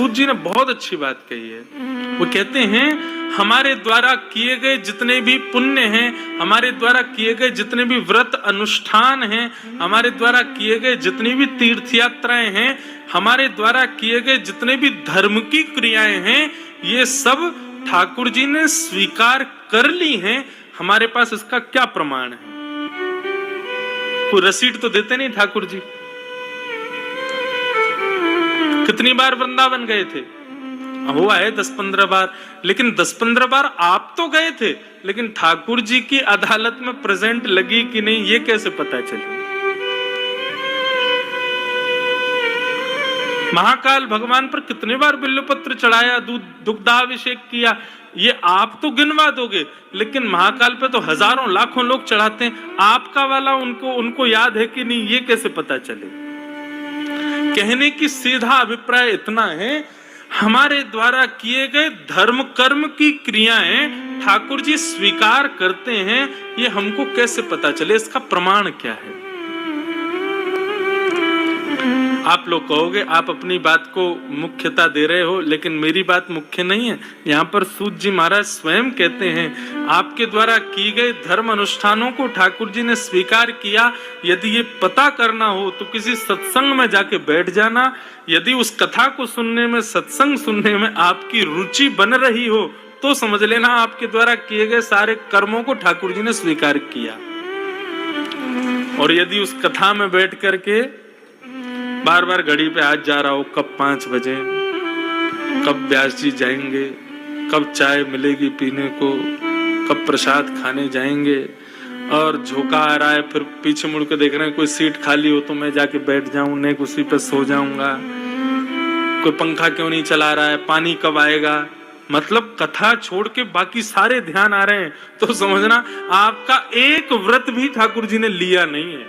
सूत जी ने बहुत अच्छी बात कही है। वो कहते हैं हमारे द्वारा किए गए जितने भी पुण्य हैं, हमारे द्वारा किए गए जितने भी व्रत अनुष्ठान हैं, हमारे द्वारा किए गए जितनी भी तीर्थ यात्राएं हैं, हमारे द्वारा किए गए जितने भी धर्म की क्रियाएं हैं, ये सब ठाकुर जी ने स्वीकार कर ली हैं। हमारे पास इसका क्या प्रमाण है? कोई रसीद तो देते नहीं ठाकुर जी। कितनी बार वृंदावन गए थे? हुआ है 10-15 बार, लेकिन 10-15 बार आप तो गए थे, लेकिन ठाकुर जी की अदालत में प्रेजेंट लगी कि नहीं, ये कैसे पता चले? महाकाल भगवान पर कितने बार बिल्वपत्र चढ़ाया, दुग्धाभिषेक किया, ये आप तो गिनवा दोगे, लेकिन महाकाल पे तो हजारों लाखों लोग चढ़ाते हैं। आपका वाला उनको याद है कि नहीं, ये कैसे पता चले? कहने की सीधा अभिप्राय इतना है, हमारे द्वारा किए गए धर्म कर्म की क्रियाएं ठाकुर जी स्वीकार करते हैं, ये हमको कैसे पता चले? इसका प्रमाण क्या है? आप लोग कहोगे आप अपनी बात को मुख्यता दे रहे हो, लेकिन मेरी बात मुख्य नहीं है। यहाँ पर सूत जी महाराज स्वयं कहते हैं, आपके द्वारा की गए धर्म अनुष्ठानों को ठाकुर जी ने स्वीकार किया। यदि ये पता करना हो तो किसी सत्संग में जाके बैठ जाना। यदि उस कथा को सुनने में, सत्संग सुनने में आपकी रुचि बन रही हो, तो समझ लेना आपके द्वारा किए गए सारे कर्मों को ठाकुर जी ने स्वीकार किया। और यदि उस कथा में बैठ करके बार बार घड़ी पे हाथ जा रहा हो, कब 5 बजे, कब व्यास जी जाएंगे, कब चाय मिलेगी पीने को, कब प्रसाद खाने जाएंगे, और झोंका आ रहा है, फिर पीछे मुड़ के देख रहे हैं कोई सीट खाली हो तो मैं जाके बैठ जाऊं, नहीं उसी पे सो जाऊंगा, कोई पंखा क्यों नहीं चला रहा है, पानी कब आएगा, मतलब कथा छोड़ के बाकी सारे ध्यान आ रहे हैं, तो समझना आपका एक व्रत भी ठाकुर जी ने लिया नहीं है।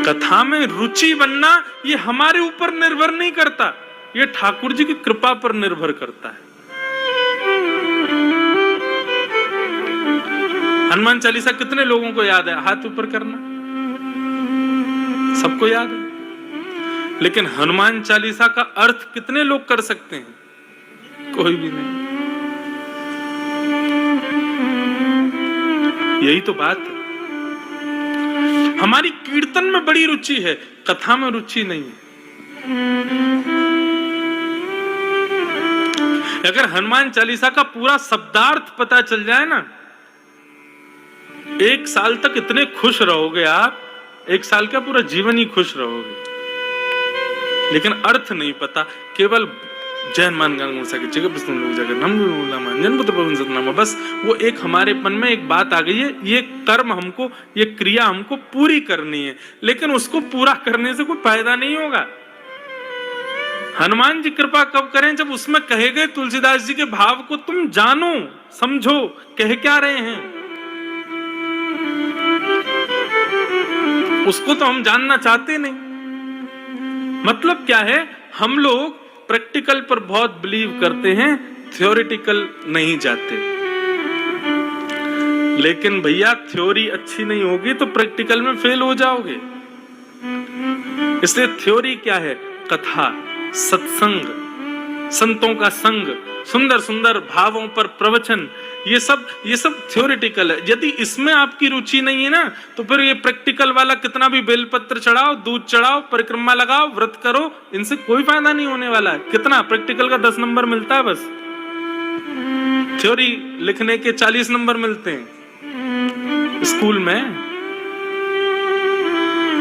कथा में रुचि बनना ये हमारे ऊपर निर्भर नहीं करता, ये ठाकुर जी की कृपा पर निर्भर करता है। हनुमान चालीसा कितने लोगों को याद है? हाथ ऊपर करना, सबको याद है। लेकिन हनुमान चालीसा का अर्थ कितने लोग कर सकते हैं? कोई भी नहीं। यही तो बात है। हमारी कीर्तन में बड़ी रुचि है, कथा में रुचि नहीं है। अगर हनुमान चालीसा का पूरा शब्दार्थ पता चल जाए ना, 1 साल तक इतने खुश रहोगे आप, 1 साल का पूरा जीवन ही खुश रहोगे। लेकिन अर्थ नहीं पता, केवल जैन मान गान सके जगह बस वो एक हमारे मन में एक बात आ गई है, ये कर्म हमको, ये क्रिया हमको पूरी करनी है, लेकिन उसको पूरा करने से कोई फायदा नहीं होगा। हनुमान जी कृपा कब करें? जब उसमें कहे गए तुलसीदास जी के भाव को तुम जानो, समझो, कह क्या रहे हैं, उसको तो हम जानना चाहते नहीं। मतलब क्या है? हम लोग प्रैक्टिकल पर बहुत बिलीव करते हैं, थ्योरेटिकल नहीं जाते। लेकिन भैया थ्योरी अच्छी नहीं होगी तो प्रैक्टिकल में फेल हो जाओगे। इसलिए थ्योरी क्या है? कथा, सत्संग, संतों का संग, सुंदर सुंदर भावों पर प्रवचन, ये सब थ्योरेटिकल है। यदि इसमें आपकी रुचि नहीं है ना, तो फिर ये प्रैक्टिकल वाला कितना भी बेलपत्र चढ़ाओ, दूध चढ़ाओ, परिक्रमा लगाओ, व्रत करो, इनसे कोई फायदा नहीं होने वाला है। कितना प्रैक्टिकल का 10 नंबर मिलता है बस, थ्योरी लिखने के 40 नंबर मिलते हैं स्कूल में।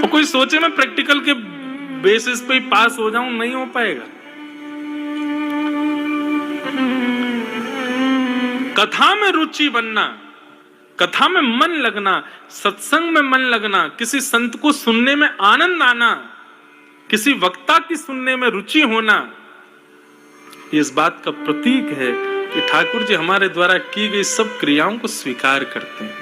और कोई सोचे मैं प्रैक्टिकल के बेसिस पे ही पास हो जाऊं, नहीं हो पाएगा। कथा में रुचि बनना, कथा में मन लगना, सत्संग में मन लगना, किसी संत को सुनने में आनंद आना, किसी वक्ता की सुनने में रुचि होना, इस बात का प्रतीक है कि ठाकुर जी हमारे द्वारा की गई सब क्रियाओं को स्वीकार करते हैं।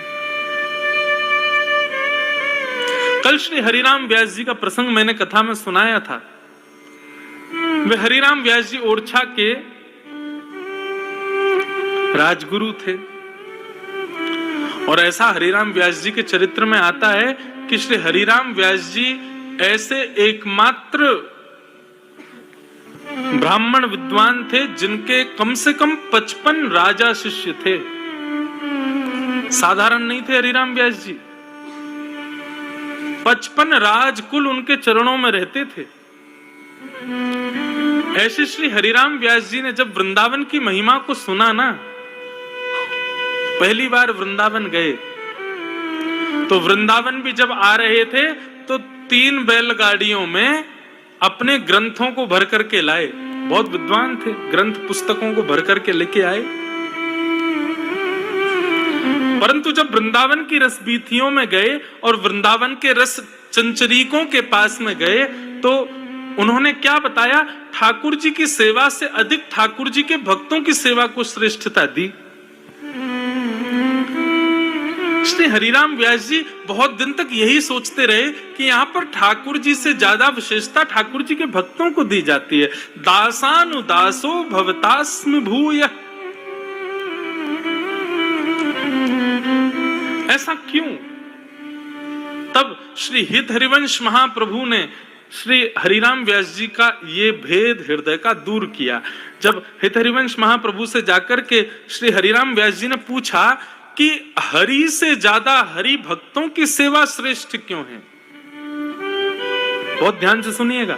कल श्री हरिराम व्यास जी का प्रसंग मैंने कथा में सुनाया था। वे हरिराम व्यास जी ओरछा के राजगुरु थे, और ऐसा हरिराम व्यास जी के चरित्र में आता है कि श्री हरिराम व्यास जी ऐसे एकमात्र ब्राह्मण विद्वान थे जिनके कम से कम 55 राजा शिष्य थे। साधारण नहीं थे हरिराम व्यास जी। 55 राजकुल उनके चरणों में रहते थे। ऐसे श्री हरिराम व्यास जी ने जब वृंदावन की महिमा को सुना ना, पहली बार वृंदावन गए तो वृंदावन भी जब आ रहे थे तो 3 बैलगाड़ियों में अपने ग्रंथों को भर करके लाए। बहुत विद्वान थे, ग्रंथ पुस्तकों को भर करके लेके आए। परंतु जब वृंदावन की रसबीथियों में गए और वृंदावन के रस चंचरीकों के पास में गए तो उन्होंने क्या बताया? ठाकुर जी की सेवा से अधिक ठाकुर जी के भक्तों की सेवा को श्रेष्ठता दी। श्री हरिराम व्यास जी बहुत दिन तक यही सोचते रहे कि यहाँ पर ठाकुर जी से ज्यादा विशेषता ठाकुर जी के भक्तों को दी जाती है। दासानुदासो भवतास्मि भूयः। ऐसा क्यों? तब श्री हित हरिवंश महाप्रभु ने श्री हरिराम व्यास जी का ये भेद हृदय का दूर किया। जब हित हरिवंश महाप्रभु से जाकर के श्री हरिराम व्यास जी ने पूछा कि हरि से ज्यादा हरि भक्तों की सेवा श्रेष्ठ क्यों है? बहुत ध्यान से सुनिएगा,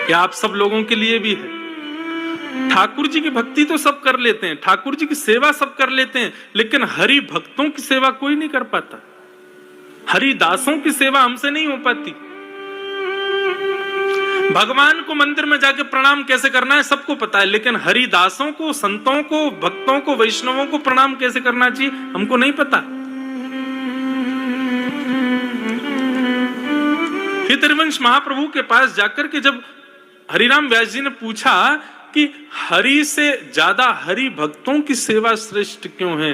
क्या आप सब लोगों के लिए भी है। ठाकुर जी की भक्ति तो सब कर लेते हैं, ठाकुर जी की सेवा सब कर लेते हैं, लेकिन हरि भक्तों की सेवा कोई नहीं कर पाता। हरि दासों की सेवा हमसे नहीं हो पाती। भगवान को मंदिर में जाके प्रणाम कैसे करना है सबको पता है, लेकिन हरिदासों को, संतों को, भक्तों को, वैष्णवों को प्रणाम कैसे करना चाहिए हमको नहीं पता। हित हरिवंश महाप्रभु के पास जाकर के जब हरिराम व्यास जी ने पूछा कि हरि से ज्यादा हरि भक्तों की सेवा श्रेष्ठ क्यों है,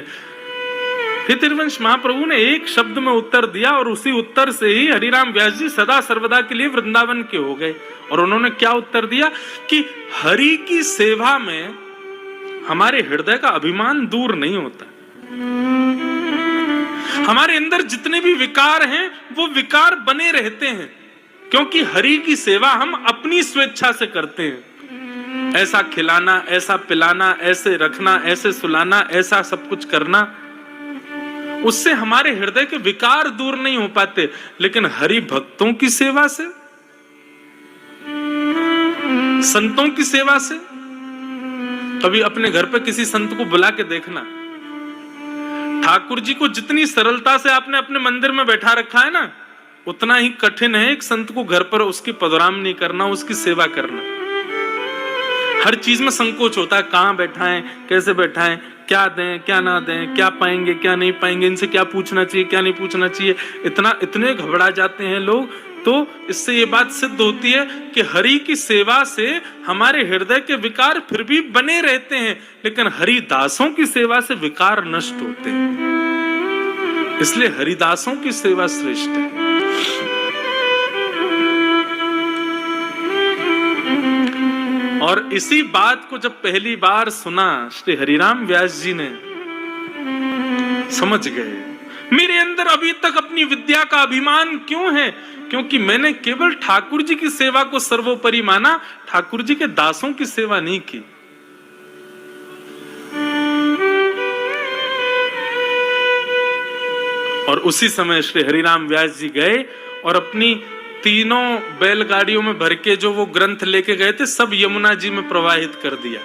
हित हरिवंश महाप्रभु ने एक शब्द में उत्तर दिया और उसी उत्तर से ही हरिराम व्यास जी सदा सर्वदा के लिए वृंदावन के हो गए। और उन्होंने क्या उत्तर दिया कि हरि की सेवा में हमारे हृदय का अभिमान दूर नहीं होता। हमारे अंदर जितने भी विकार हैं वो विकार बने रहते हैं, क्योंकि हरि की सेवा हम अपनी स्वेच्छा से करते हैं। ऐसा खिलाना, ऐसा पिलाना, ऐसे रखना, ऐसे सुलाना, ऐसा सब कुछ करना, उससे हमारे हृदय के विकार दूर नहीं हो पाते। लेकिन हरि भक्तों की सेवा से, संतों की सेवा से, कभी अपने घर पे किसी संत को बुला के देखना, ठाकुर जी को जितनी सरलता से आपने अपने मंदिर में बैठा रखा है ना, उतना ही कठिन है एक संत को घर पर उसकी पधरामनी करना, उसकी सेवा करना। हर चीज में संकोच होता है, कहां बैठाएं, कैसे बैठाएं, क्या दें, क्या ना दें, क्या पाएंगे, क्या नहीं पाएंगे, इनसे क्या पूछना चाहिए, क्या नहीं पूछना चाहिए, इतने घबरा जाते हैं लोग। तो इससे ये बात सिद्ध होती है कि हरि की सेवा से हमारे हृदय के विकार फिर भी बने रहते हैं, लेकिन हरिदासों की सेवा से विकार नष्ट होते हैं। इसलिए हरिदासों की सेवा श्रेष्ठ है। और इसी बात को जब पहली बार सुना श्री हरिराम व्यास जी ने, समझ गए मेरे अंदर अभी तक अपनी विद्या का अभिमान क्यों है, क्योंकि मैंने केवल ठाकुर जी की सेवा को सर्वोपरि माना, ठाकुर जी के दासों की सेवा नहीं की। और उसी समय श्री हरिराम व्यास जी गए और अपनी तीनों बैलगाड़ियों में भर के जो वो ग्रंथ लेके गए थे सब यमुना जी में प्रवाहित कर दिया।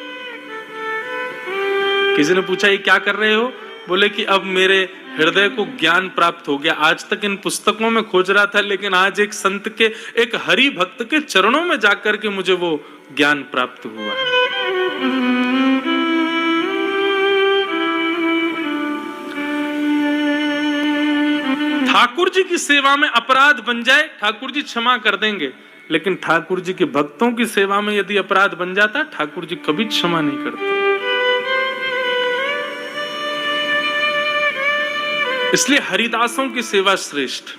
किसी ने पूछा ये क्या कर रहे हो? बोले कि अब मेरे हृदय को ज्ञान प्राप्त हो गया। आज तक इन पुस्तकों में खोज रहा था, लेकिन आज एक संत के, एक हरि भक्त के चरणों में जाकर के मुझे वो ज्ञान प्राप्त हुआ। ठाकुर जी की सेवा में अपराध बन जाए, ठाकुर जी क्षमा कर देंगे, लेकिन ठाकुर जी के भक्तों की सेवा में यदि अपराध बन जाता, ठाकुर जी कभी क्षमा नहीं करते। इसलिए हरिदासों की सेवा श्रेष्ठ।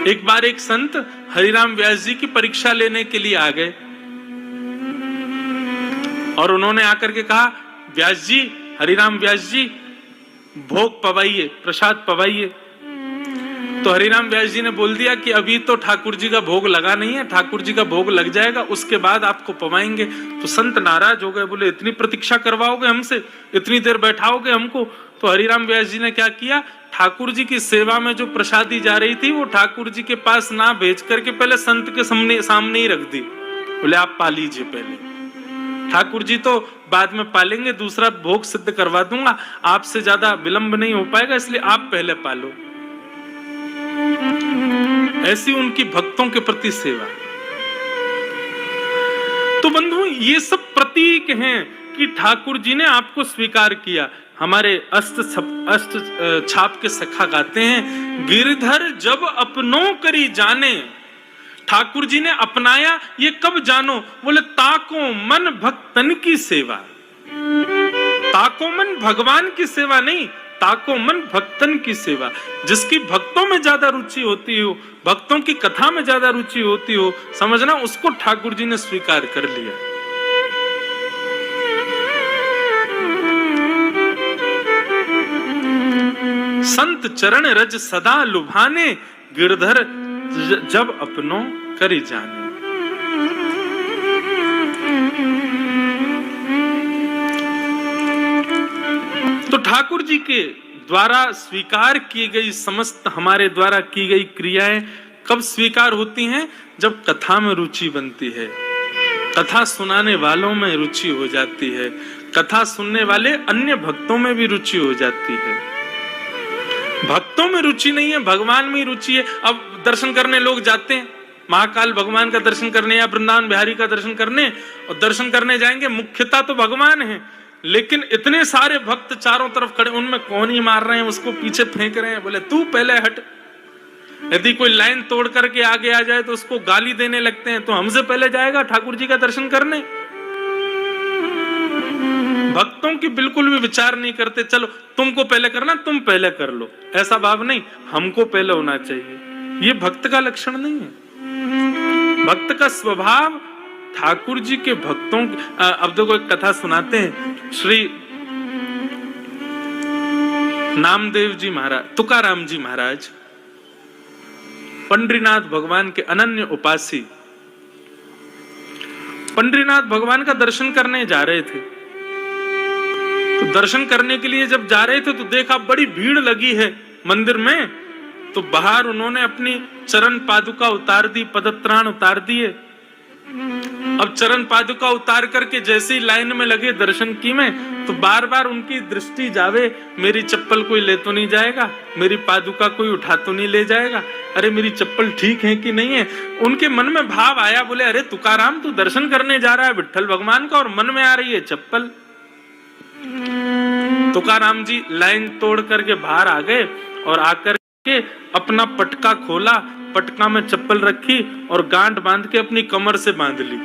एक बार एक संत हरिराम व्यास जी की परीक्षा लेने के लिए आ गए और उन्होंने आकर के कहा, व्यास जी, हरिराम व्यास जी, भोग पवाइए, प्रसाद पवाइए। तो हरिराम व्यास जी ने बोल दिया कि अभी तो ठाकुर जी का भोग लगा नहीं है, ठाकुर जी का भोग लग जाएगा, उसके बाद आपको पवाएंगे। तो संत नाराज हो गए, बोले इतनी प्रतीक्षा करवाओगे हमसे, इतनी देर बैठाओगे हमको? तो हरिराम व्यास जी ने क्या किया, ठाकुर जी की सेवा में जो प्रसादी जा रही थी वो ठाकुर जी के पास ना भेज करके पहले संत के सामने ही रख दी। बोले आप पा लीजिए पहले, ठाकुर जी तो बाद में पालेंगे, दूसरा भोग सिद्ध करवा दूंगा, आपसे ज्यादा विलंब नहीं हो पाएगा, इसलिए आप पहले पालो। ऐसी उनकी भक्तों के प्रति सेवा। तो बंधु ये सब प्रतीक हैं कि ठाकुर जी ने आपको स्वीकार किया। हमारे अष्ट छाप के सखा गाते हैं, गिरधर जब अपनों करी जाने, ठाकुर जी ने अपनाया ये कब जानो? बोले ताको मन भक्तन की सेवा। ताको मन भगवान की सेवा नहीं, ताको मन भक्तन की सेवा। जिसकी भक्तों में ज्यादा रुचि होती हो, भक्तों की कथा में ज्यादा रुचि होती हो, समझना उसको ठाकुर जी ने स्वीकार कर लिया। संत चरण रज सदा लुभाने, गिरधर जब अपनों करी जाने। तो ठाकुर जी के द्वारा स्वीकार की गई समस्त हमारे द्वारा की गई क्रियाएं कब स्वीकार होती हैं? जब कथा में रुचि बनती है, कथा सुनाने वालों में रुचि हो जाती है, कथा सुनने वाले अन्य भक्तों में भी रुचि हो जाती है। भक्तों में रुचि नहीं है, भगवान में ही रुचि है। अब दर्शन करने लोग जाते हैं, महाकाल भगवान का दर्शन करने या वृंदावन बिहारी का दर्शन करने, और दर्शन करने जाएंगे, मुख्यता तो भगवान है, लेकिन इतने सारे भक्त चारों तरफ खड़े, उनमें कौन ही मार रहे हैं, उसको पीछे फेंक रहे हैं। बोले तू पहले हट। यदि कोई लाइन तोड़ करके आगे आ जाए तो उसको गाली देने लगते हैं, तो हमसे पहले जाएगा ठाकुर जी का दर्शन करने। भक्तों की बिल्कुल भी विचार नहीं करते, चलो तुमको पहले करना, तुम पहले कर लो, ऐसा भाव नहीं, हमको पहले होना चाहिए। ये भक्त का लक्षण नहीं है। भक्त का स्वभाव ठाकुर जी के भक्तों अब देखो एक कथा सुनाते हैं, श्री नामदेव जी महाराज, तुकाराम जी महाराज पंडरीनाथ भगवान के अनन्य उपासी, पंडरीनाथ भगवान का दर्शन करने जा रहे थे। तो दर्शन करने के लिए जब जा रहे थे तो देखा बड़ी भीड़ लगी है मंदिर में, तो बाहर उन्होंने अपनी चरण पादुका उतार दी, पदत्राण उतार दिए। अब चरण पादुका उतार करके जैसे ही लाइन में लगे दर्शन की में, तो बार बार उनकी दृष्टि जावे, मेरी चप्पल कोई ले तो नहीं जाएगा, मेरी पादुका कोई उठा तो नहीं ले जाएगा, अरे मेरी चप्पल ठीक है कि नहीं है। उनके मन में भाव आया, बोले अरे तुकाराम तू दर्शन करने जा रहा है विट्ठल भगवान का और मन में आ रही है चप्पल। तुकाराम जी लाइन तोड़ करके बाहर आ गए और आकर के अपना पटका खोला, पटका में चप्पल रखी और गांठ बांध के अपनी कमर से बांध ली।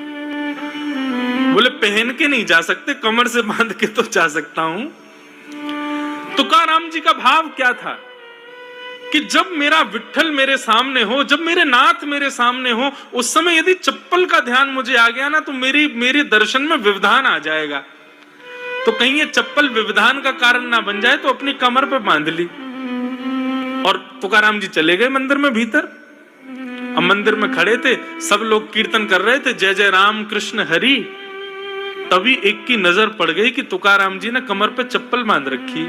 बोले पहन के नहीं जा सकते, कमर से बांध के तो जा सकता हूं। तुकाराम जी का भाव क्या था कि जब मेरा विट्ठल मेरे सामने हो, जब मेरे नाथ मेरे सामने हो, उस समय यदि चप्पल का ध्यान मुझे आ गया ना, तो मेरी दर्शन में व्यवधान आ जाएगा। तो कहीं ये चप्पल व्यवधान का कारण ना बन जाए, तो अपनी कमर पे बांध ली। और तुकाराम जी चले गए मंदिर में भीतर। अब मंदिर में खड़े थे, सब लोग कीर्तन कर रहे थे, जय जय राम कृष्ण हरि। तभी एक की नजर पड़ गई कि तुकाराम जी ने कमर पे चप्पल बांध रखी।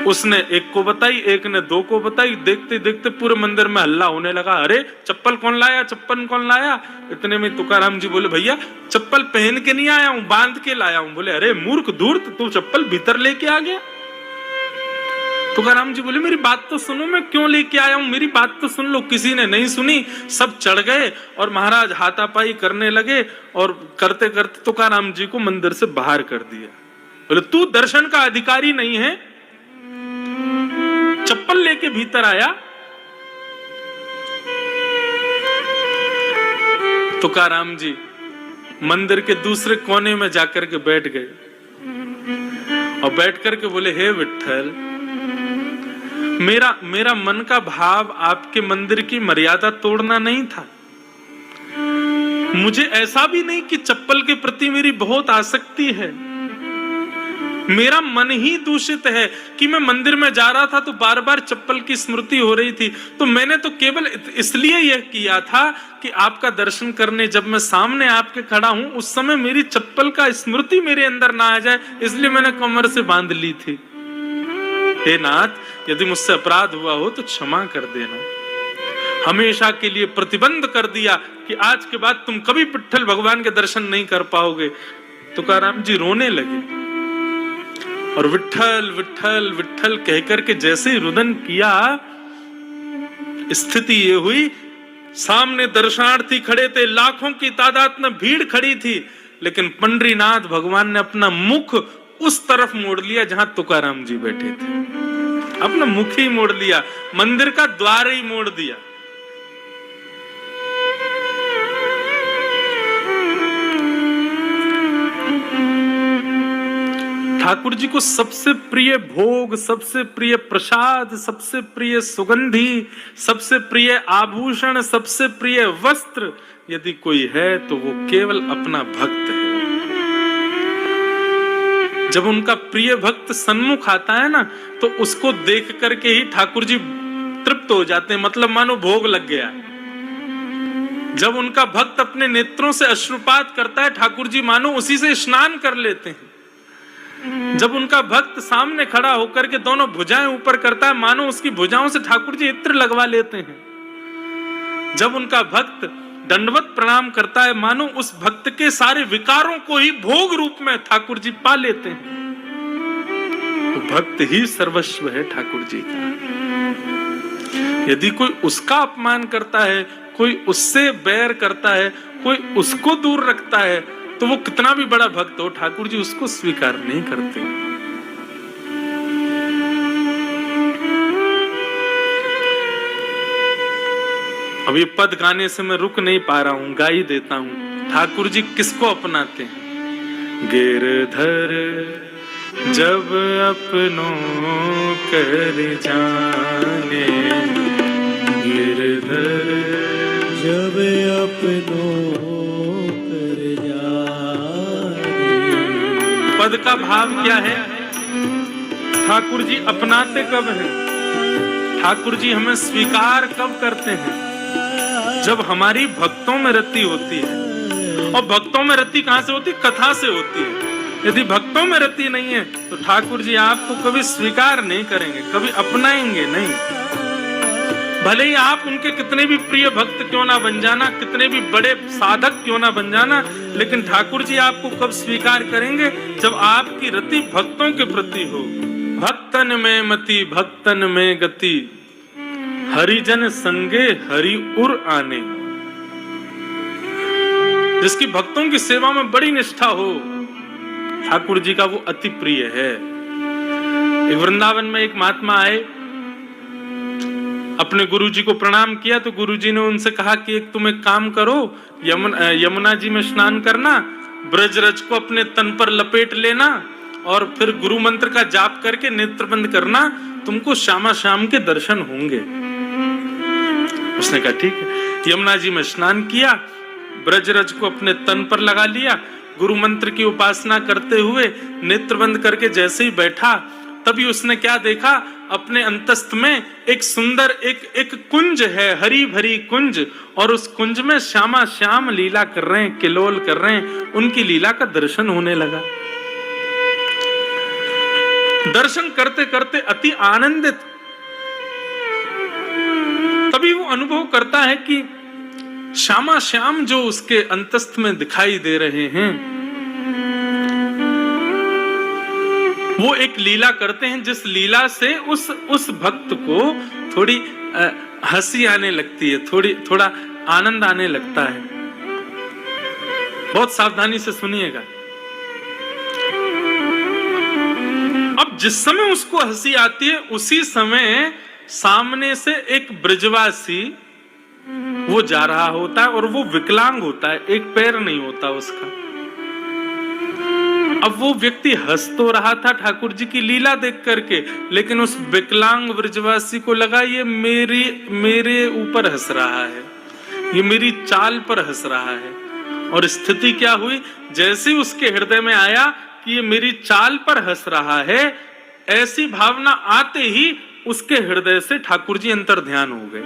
उसने एक को बताई, एक ने दो को बताई, देखते देखते पूरे मंदिर में हल्ला होने लगा, अरे चप्पल कौन लाया, चप्पल कौन लाया। इतने में तुकाराम जी बोले भैया चप्पल पहन के नहीं आया हूं, बांध के लाया हूं। बोले अरे मूर्ख धूर्त, तू चप्पल भीतर लेके आ गया। तुकाराम जी बोले मेरी बात तो सुनो, मैं क्यों लेके आया हूं, मेरी बात तो सुन लो। किसी ने नहीं सुनी, सब चढ़ गए और महाराज हाथापाई करने लगे, और करते करते तुकाराम जी को मंदिर से बाहर कर दिया। बोले तू दर्शन का अधिकारी नहीं है, चप्पल लेके भीतर आया। तुकाराम जी मंदिर के दूसरे कोने में जाकर के बैठ गए और बैठ करके बोले हे विट्ठल, मेरा मन का भाव आपके मंदिर की मर्यादा तोड़ना नहीं था। मुझे ऐसा भी नहीं कि चप्पल के प्रति मेरी बहुत आसक्ति है, मेरा मन ही दूषित है कि मैं मंदिर में जा रहा था तो बार बार चप्पल की स्मृति हो रही थी, तो मैंने तो केवल इसलिए यह किया था कि आपका दर्शन करने जब मैं सामने आपके खड़ा हूं उस समय मेरी चप्पल का स्मृति मेरे अंदर ना आ जाए, इसलिए मैंने कमर से बांध ली थी। हे नाथ, यदि मुझसे अपराध हुआ हो तो क्षमा कर देना। हमेशा के लिए प्रतिबंध कर दिया कि आज के बाद तुम कभी विट्ठल भगवान के दर्शन नहीं कर पाओगे। तुकाराम जी रोने लगे और विट्ठल विट्ठल विट्ठल कहकर के जैसे ही रुदन किया, स्थिति ये हुई, सामने दर्शनार्थी खड़े थे, लाखों की तादाद में भीड़ खड़ी थी, लेकिन पंडरीनाथ भगवान ने अपना मुख उस तरफ मोड़ लिया जहां तुकाराम जी बैठे थे। अपना मुख ही मोड़ लिया, मंदिर का द्वार ही मोड़ दिया। ठाकुर जी को सबसे प्रिय भोग, सबसे प्रिय प्रसाद, सबसे प्रिय सुगंधी, सबसे प्रिय आभूषण, सबसे प्रिय वस्त्र यदि कोई है तो वो केवल अपना भक्त है। जब उनका प्रिय भक्त सन्मुख आता है ना, तो उसको देख करके ही ठाकुर जी तृप्त हो जाते हैं, मतलब मानो भोग लग गया। जब उनका भक्त अपने नेत्रों से अश्रुपात करता है, ठाकुर जी मानो उसी से स्नान कर लेते हैं। जब उनका भक्त सामने खड़ा होकर के दोनों भुजाएं ऊपर करता है, मानो उसकी भुजाओं से ठाकुर जी इत्र लगवा लेते हैं। जब उनका भक्त दंडवत प्रणाम करता है, मानो उस भक्त के सारे विकारों को ही भोग रूप में ठाकुर जी पा लेते हैं। तो भक्त ही सर्वस्व है ठाकुर जी का। यदि कोई उसका अपमान करता है, कोई उससे बैर करता है, कोई उसको दूर रखता है, तो वो कितना भी बड़ा भक्त हो, ठाकुर जी उसको स्वीकार नहीं करते। अब ये पद गाने से मैं रुक नहीं पा रहा हूं, गा ही देता हूं। ठाकुर जी किसको अपनाते हैं? गिरधर जब अपनों कर जाने, गिरधर जब अपनों कर जाने। पद का भाव क्या है? ठाकुर जी अपनाते कब हैं? ठाकुर जी हमें स्वीकार कब करते हैं? जब हमारी भक्तों में रति होती है। और भक्तों में रति कहां से होती? कथा से होती है। यदि भक्तों में रति नहीं है तो ठाकुर जी आपको कभी स्वीकार नहीं करेंगे, कभी अपनाएंगे नहीं। भले ही आप उनके कितने भी प्रिय भक्त क्यों ना बन जाना, कितने भी बड़े साधक क्यों ना बन जाना, लेकिन ठाकुर जी आपको कब स्वीकार करेंगे? जब आपकी रति भक्तों के प्रति हो। भक्तन में मति भक्तन में गति, हरिजन संगे हरि उर आने। जिसकी भक्तों की सेवा में बड़ी निष्ठा हो, ठाकुर जी का वो अति प्रिय है। एक वृंदावन में एक महात्मा आए, अपने गुरुजी को प्रणाम किया, तो गुरुजी ने उनसे कहा कि एक तुम एक काम करो, यमुना जी में स्नान करना, ब्रजरज को अपने तन पर लपेट लेना और फिर गुरु मंत्र का जाप करके नेत्र बंद करना, तुमको श्यामा श्याम के दर्शन होंगे। उसने कहा ठीक है। यमुना जी में स्नान किया, ब्रजरज को अपने तन पर लगा लिया, गुरु मंत्र की उपासना करते हुए नेत्र बंद करके जैसे ही बैठा, तभी उसने क्या देखा? अपने अंतस्थ में एक सुंदर एक कुंज है, हरी भरी कुंज, और उस कुंज में श्यामा श्याम लीला कर रहे हैं, किलोल कर रहे हैं। उनकी लीला का दर्शन होने लगा। दर्शन करते करते अति आनंदित, तभी वो अनुभव करता है कि श्यामा श्याम जो उसके अंतस्थ में दिखाई दे रहे हैं, वो एक लीला करते हैं, जिस लीला से उस भक्त को थोड़ी हंसी आने लगती है, थोड़ा आनंद आने लगता है। बहुत सावधानी से सुनिएगा। अब जिस समय उसको हंसी आती है, उसी समय सामने से एक ब्रजवासी वो जा रहा होता है, और वो विकलांग होता है, एक पैर नहीं होता उसका। अब वो व्यक्ति हंस तो रहा था ठाकुर जी की लीला देख करके, लेकिन उस विकलांग ब्रजवासी को लगा ये मेरे ऊपर हंस रहा है, ये मेरी चाल पर हंस रहा है। और स्थिति क्या हुई? जैसे उसके हृदय में आया कि ये मेरी चाल पर हंस रहा है, ऐसी भावना आते ही उसके हृदय से ठाकुर जी अंतर ध्यान हो गए।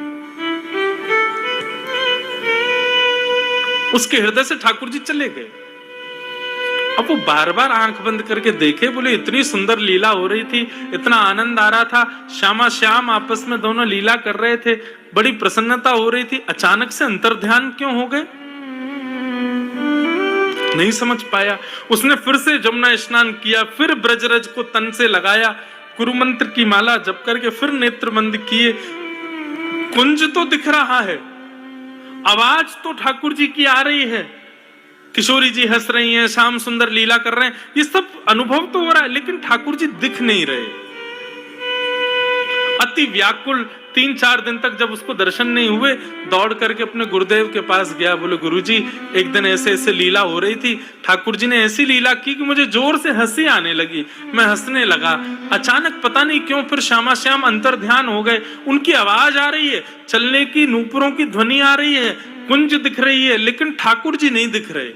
उसके हृदय से ठाकुर जी चले गए। अब वो बार बार आंख बंद करके देखे, बोले इतनी सुंदर लीला हो रही थी, इतना आनंद आ रहा था, श्यामा श्याम आपस में दोनों लीला कर रहे थे, बड़ी प्रसन्नता हो रही थी, अचानक से अंतर ध्यान क्यों हो गए? नहीं समझ पाया। उसने फिर से जमुना स्नान किया, फिर ब्रजरज को तन से लगाया, गुरु मंत्र की माला जप करके फिर नेत्र बंद किए। कुंज तो दिख रहा है, आवाज तो ठाकुर जी की आ रही है, किशोरी जी हंस रही हैं, श्याम सुंदर लीला कर रहे हैं, ये सब अनुभव तो हो रहा है, लेकिन ठाकुर जी दिख नहीं रहे। अति व्याकुल 3-4 दिन तक जब उसको दर्शन नहीं हुए, दौड़ करके अपने गुरुदेव के पास गया। बोले गुरुजी, एक दिन ऐसे ऐसे लीला हो रही थी, ठाकुर जी ने ऐसी लीला की कि मुझे जोर से हंसी आने लगी, मैं हंसने लगा, अचानक पता नहीं क्यों फिर श्यामा श्याम अंतर ध्यान हो गए। उनकी आवाज आ रही है, चलने की नूपुरों की ध्वनि आ रही है, कुंज दिख रही है, लेकिन ठाकुर जी नहीं दिख रहे।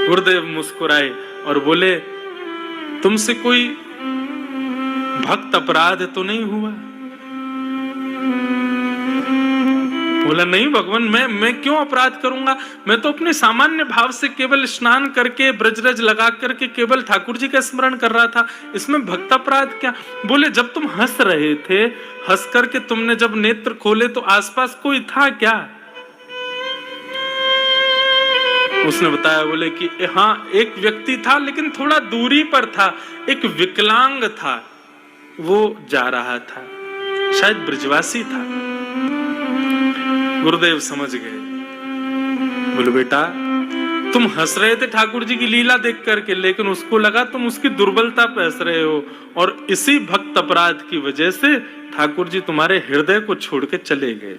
गुरुदेव मुस्कुराए और बोले, तुमसे कोई भक्त अपराध तो नहीं हुआ? बोला नहीं भगवान, मैं क्यों अपराध करूंगा, मैं तो अपने सामान्य भाव से केवल स्नान करके ब्रजरज लगा करके केवल ठाकुर जी का स्मरण कर रहा था, इसमें भक्त अपराध क्या? बोले जब तुम हंस रहे थे, हंस करके तुमने जब नेत्र खोले तो आसपास कोई था क्या? उसने बताया, बोले कि हाँ एक व्यक्ति था, लेकिन थोड़ा दूरी पर था, एक विकलांग था, वो जा रहा था, शायद ब्रजवासी था। गुरुदेव समझ गए। बोले बेटा, तुम हंस रहे थे ठाकुर जी की लीला देख करके, लेकिन उसको लगा तुम उसकी दुर्बलता पे हंस रहे हो, और इसी भक्त अपराध की वजह से ठाकुर जी तुम्हारे हृदय को छोड़ के चले गए।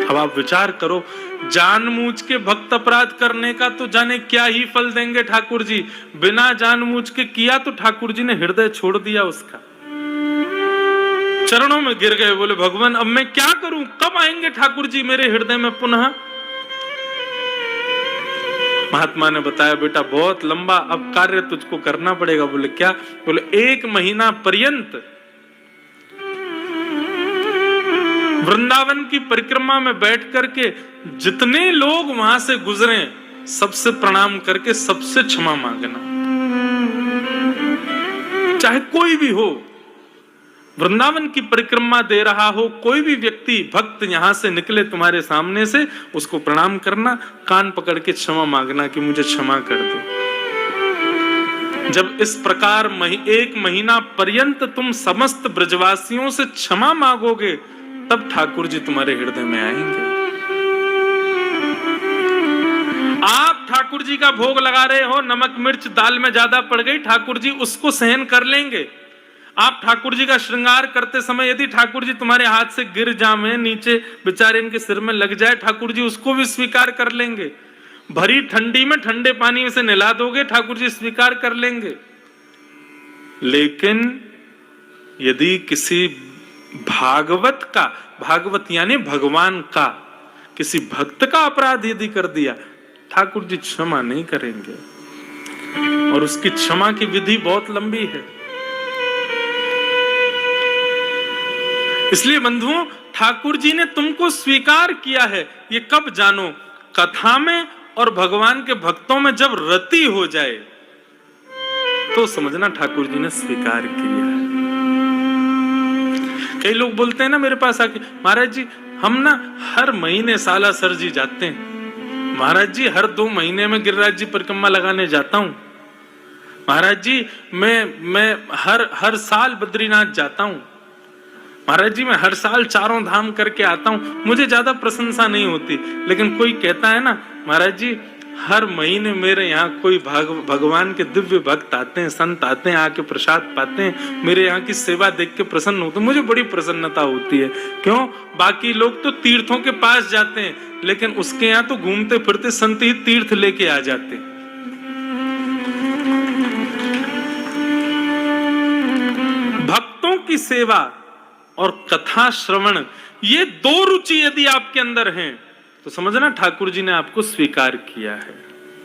अब आप विचार करो, जानबूझ के भक्त अपराध करने का तो जाने क्या ही फल देंगे ठाकुर जी, बिना जानबूझ के किया तो ठाकुर जी ने हृदय छोड़ दिया उसका, चरणों में गिर गए। बोले भगवान, अब मैं क्या करूं, कब आएंगे ठाकुर जी मेरे हृदय में पुनः? महात्मा ने बताया, बेटा बहुत लंबा अब कार्य तुझको करना पड़ेगा। बोले क्या? बोले 1 महीना पर्यंत वृंदावन की परिक्रमा में बैठ करके जितने लोग वहां से गुजरे सबसे प्रणाम करके सबसे क्षमा मांगना, चाहे कोई भी हो, वृंदावन की परिक्रमा दे रहा हो, कोई भी व्यक्ति भक्त यहां से निकले तुम्हारे सामने से, उसको प्रणाम करना, कान पकड़ के क्षमा मांगना कि मुझे क्षमा कर दो। जब इस प्रकार 1 महीना पर्यंत तुम समस्त ब्रजवासियों से क्षमा मांगोगे, तब ठाकुर जी तुम्हारे हृदय में आएंगे। आप ठाकुर जी का भोग लगा रहे हो, नमक मिर्च दाल में ज्यादा पड़ गई, ठाकुर जी उसको सहन कर लेंगे। आप ठाकुर जी का श्रृंगार करते समय यदि ठाकुर जी तुम्हारे हाथ से गिर जाए, नीचे बेचारे इनके सिर में लग जाए, ठाकुर जी उसको भी स्वीकार कर लेंगे। भरी ठंडी में ठंडे पानी में से नहला दोगे, ठाकुर जी स्वीकार कर लेंगे। लेकिन यदि किसी भागवत का, भागवत यानी भगवान का, किसी भक्त का अपराध यदि कर दिया, ठाकुर जी क्षमा नहीं करेंगे, और उसकी क्षमा की विधि बहुत लंबी है। इसलिए बंधुओं, ठाकुर जी ने तुमको स्वीकार किया है, ये कब जानो? कथा में और भगवान के भक्तों में जब रति हो जाए तो समझना ठाकुर जी ने स्वीकार किया है। कई लोग बोलते हैं ना मेरे पास आके, महाराज जी हम ना हर महीने सालासर जी जाते हैं, महाराज जी हर 2 महीने में गिरिराज जी परिक्रमा लगाने जाता हूं, महाराज जी मैं हर साल बद्रीनाथ जाता हूं, महाराज जी मैं हर साल 4 धाम करके आता हूं। मुझे ज्यादा प्रशंसा नहीं होती, लेकिन कोई कहता है ना, महाराज जी हर महीने मेरे यहाँ कोई भगवान के दिव्य भक्त आते हैं, संत आते हैं, आके प्रसाद पाते हैं, मेरे यहाँ की सेवा देख के प्रसन्न होते हैं, मुझे बड़ी प्रसन्नता होती है। क्यों? बाकी लोग तो तीर्थों के पास जाते हैं, लेकिन उसके यहाँ तो घूमते फिरते संत ही तीर्थ लेके आ जाते हैं। भक्तों की सेवा और कथा श्रवण, ये 2 रुचि यदि आपके अंदर हैं, तो समझना ठाकुर जी ने आपको स्वीकार किया है।